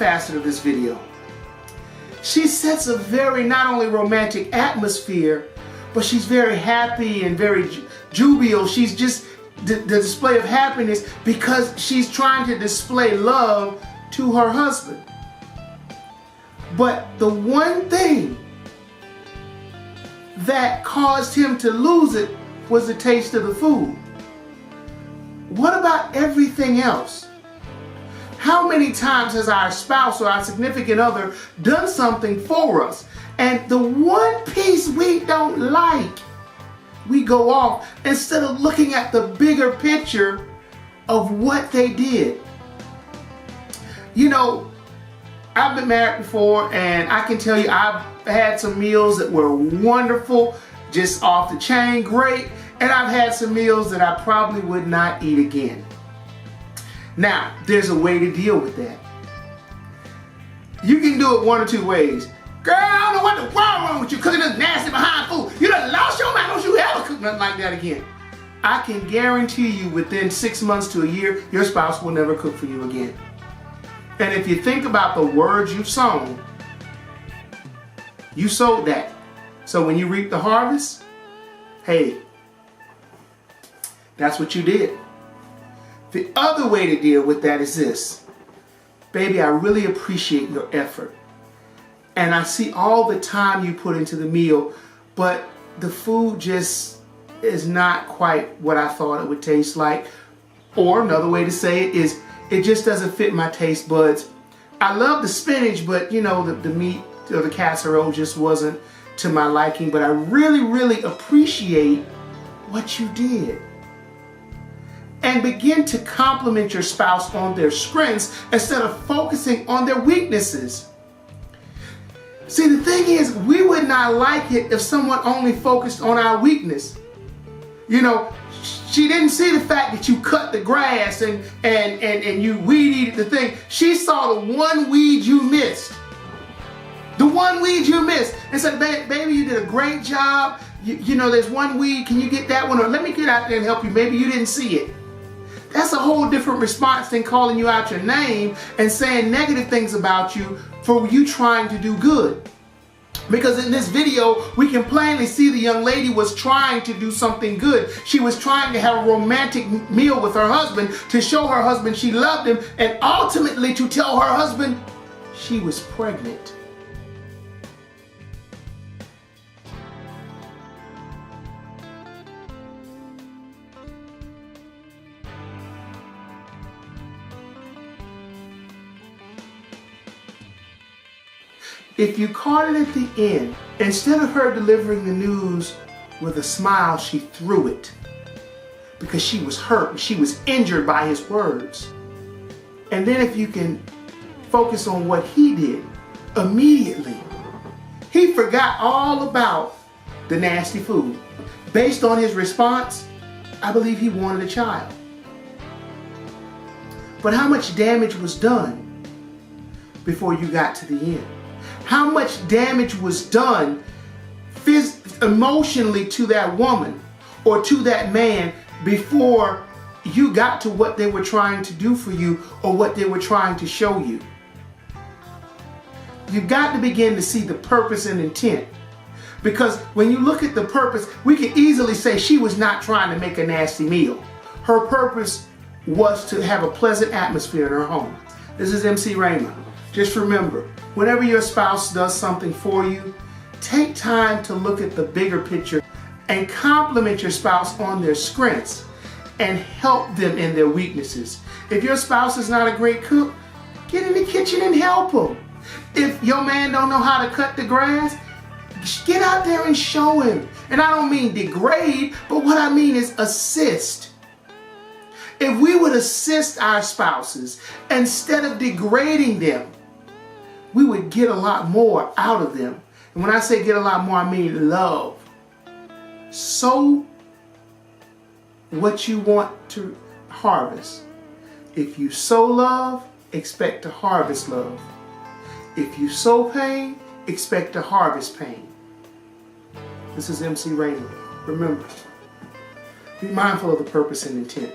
facet of this video. She sets a very not only romantic atmosphere, but she's very happy and very jubilant. She's just the display of happiness because she's trying to display love to her husband. But the one thing that caused him to lose it was the taste of the food. What about everything else? How many times has our spouse or our significant other done something for us, and the one piece we don't like, we go off instead of looking at the bigger picture of what they did? You know, I've been married before, and I can tell you I've had some meals that were wonderful, just off the chain, great, and I've had some meals that I probably would not eat again. Now, there's a way to deal with that. You can do it one or two ways. Girl, I don't know what the world wrong with you cooking this nasty behind food. You done lost your mind. Don't you ever cook nothing like that again. I can guarantee you within 6 months to a year, your spouse will never cook for you again. And if you think about the words you've sown, you sowed that. So when you reap the harvest, hey, that's what you did. The other way to deal with that is this. Baby, I really appreciate your effort. And I see all the time you put into the meal, but the food just is not quite what I thought it would taste like. Or another way to say it is, it just doesn't fit my taste buds. I love the spinach, but you know, the meat or the casserole just wasn't to my liking. But I really, really appreciate what you did. And begin to compliment your spouse on their strengths instead of focusing on their weaknesses. See, the thing is, we would not like it if someone only focused on our weakness. You know, she didn't see the fact that you cut the grass and you weed eated the thing. She saw the one weed you missed. The one weed you missed. And said, baby, you did a great job. You know, there's one weed. Can you get that one? Or let me get out there and help you. Maybe you didn't see it. That's a whole different response than calling you out your name and saying negative things about you for you trying to do good. Because in this video, we can plainly see the young lady was trying to do something good. She was trying to have a romantic meal with her husband to show her husband she loved him, and ultimately to tell her husband she was pregnant. If you caught it at the end, instead of her delivering the news with a smile, she threw it because she was hurt and she was injured by his words. And then if you can focus on what he did, immediately, he forgot all about the nasty food. Based on his response, I believe he wanted a child. But how much damage was done before you got to the end? How much damage was done emotionally to that woman or to that man before you got to what they were trying to do for you or what they were trying to show you? You've got to begin to see the purpose and intent. Because when you look at the purpose, we can easily say she was not trying to make a nasty meal. Her purpose was to have a pleasant atmosphere in her home. This is MC Rhema. Just remember, whenever your spouse does something for you, take time to look at the bigger picture and compliment your spouse on their strengths and help them in their weaknesses. If your spouse is not a great cook, get in the kitchen and help them. If your man don't know how to cut the grass, get out there and show him. And I don't mean degrade, but what I mean is assist. If we would assist our spouses instead of degrading them, we would get a lot more out of them. And when I say get a lot more, I mean love. Sow what you want to harvest. If you sow love, expect to harvest love. If you sow pain, expect to harvest pain. This is MC Rhema. Remember, be mindful of the purpose and intent.